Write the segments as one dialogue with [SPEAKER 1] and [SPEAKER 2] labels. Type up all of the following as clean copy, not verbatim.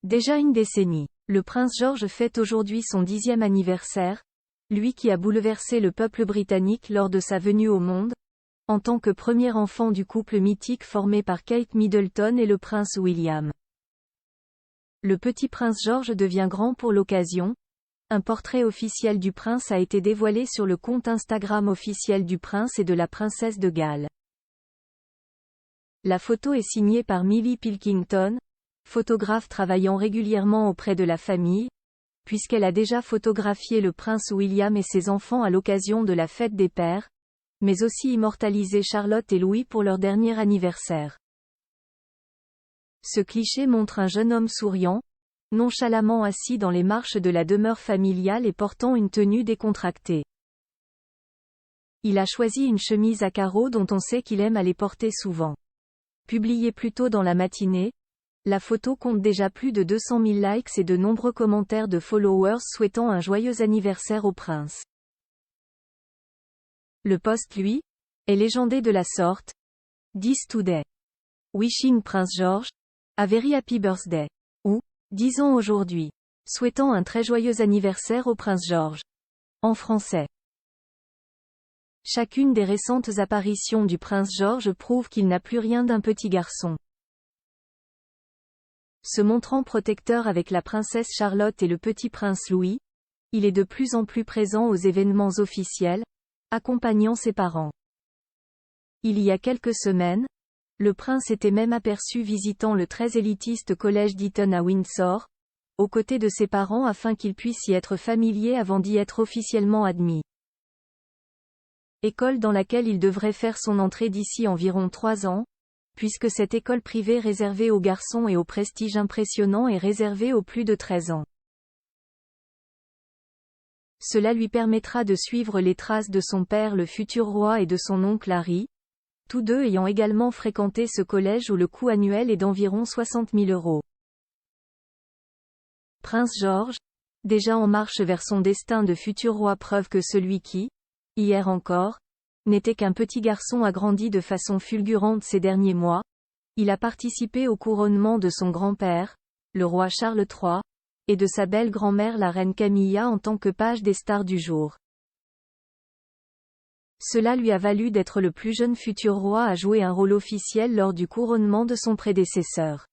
[SPEAKER 1] Déjà une décennie. Le prince George fête aujourd'hui son 10e anniversaire, lui qui a bouleversé le peuple britannique lors de sa venue au monde, en tant que premier enfant du couple mythique formé par Kate Middleton et le prince William. Le petit prince George devient grand pour l'occasion. Un portrait officiel du prince a été dévoilé sur le compte Instagram officiel du prince et de la princesse de Galles. La photo est signée par Millie Pilkington, photographe travaillant régulièrement auprès de la famille, puisqu'elle a déjà photographié le prince William et ses enfants à l'occasion de la fête des pères, mais aussi immortalisé Charlotte et Louis pour leur dernier anniversaire. Ce cliché montre un jeune homme souriant, nonchalamment assis dans les marches de la demeure familiale et portant une tenue décontractée. Il a choisi une chemise à carreaux dont on sait qu'il aime aller porter souvent. Publiée plus tôt dans la matinée, la photo compte déjà plus de 200 000 likes et de nombreux commentaires de followers souhaitant un joyeux anniversaire au prince. Le post, lui, est légendé de la sorte. This today. Wishing Prince George a very happy birthday. Ou, disons aujourd'hui. Souhaitant un très joyeux anniversaire au prince George. En français. Chacune des récentes apparitions du prince George prouve qu'il n'a plus rien d'un petit garçon. Se montrant protecteur avec la princesse Charlotte et le petit prince Louis, il est de plus en plus présent aux événements officiels, accompagnant ses parents. Il y a quelques semaines, le prince était même aperçu visitant le très élitiste collège d'Eton à Windsor, aux côtés de ses parents afin qu'il puisse y être familier avant d'y être officiellement admis. École dans laquelle il devrait faire son entrée d'ici environ 3 ans, puisque cette école privée réservée aux garçons et au prestige impressionnant est réservée aux plus de 13 ans. Cela lui permettra de suivre les traces de son père le futur roi et de son oncle Harry, tous deux ayant également fréquenté ce collège où le coût annuel est d'environ 60 000 €. Prince George, déjà en marche vers son destin de futur roi, preuve que celui qui, hier encore, n'était qu'un petit garçon a grandi de façon fulgurante ces derniers mois. Il a participé au couronnement de son grand-père, le roi Charles III, et de sa belle-grand-mère la reine Camilla en tant que page des stars du jour. Cela lui a valu d'être le plus jeune futur roi à jouer un rôle officiel lors du couronnement de son prédécesseur.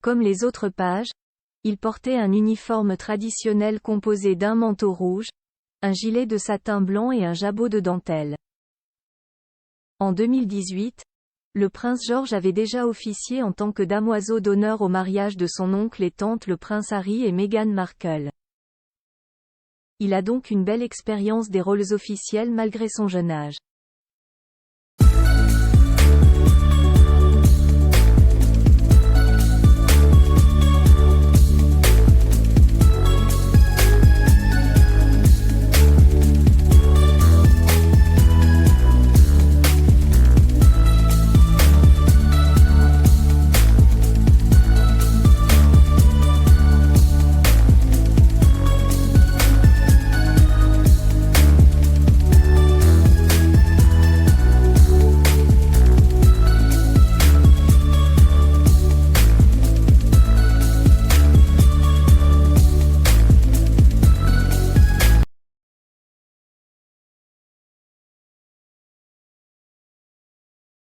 [SPEAKER 1] Comme les autres pages, il portait un uniforme traditionnel composé d'un manteau rouge, un gilet de satin blanc et un jabot de dentelle. En 2018, le prince George avait déjà officié en tant que damoiseau d'honneur au mariage de son oncle et tante le prince Harry et Meghan Markle. Il a donc une belle expérience des rôles officiels malgré son jeune âge.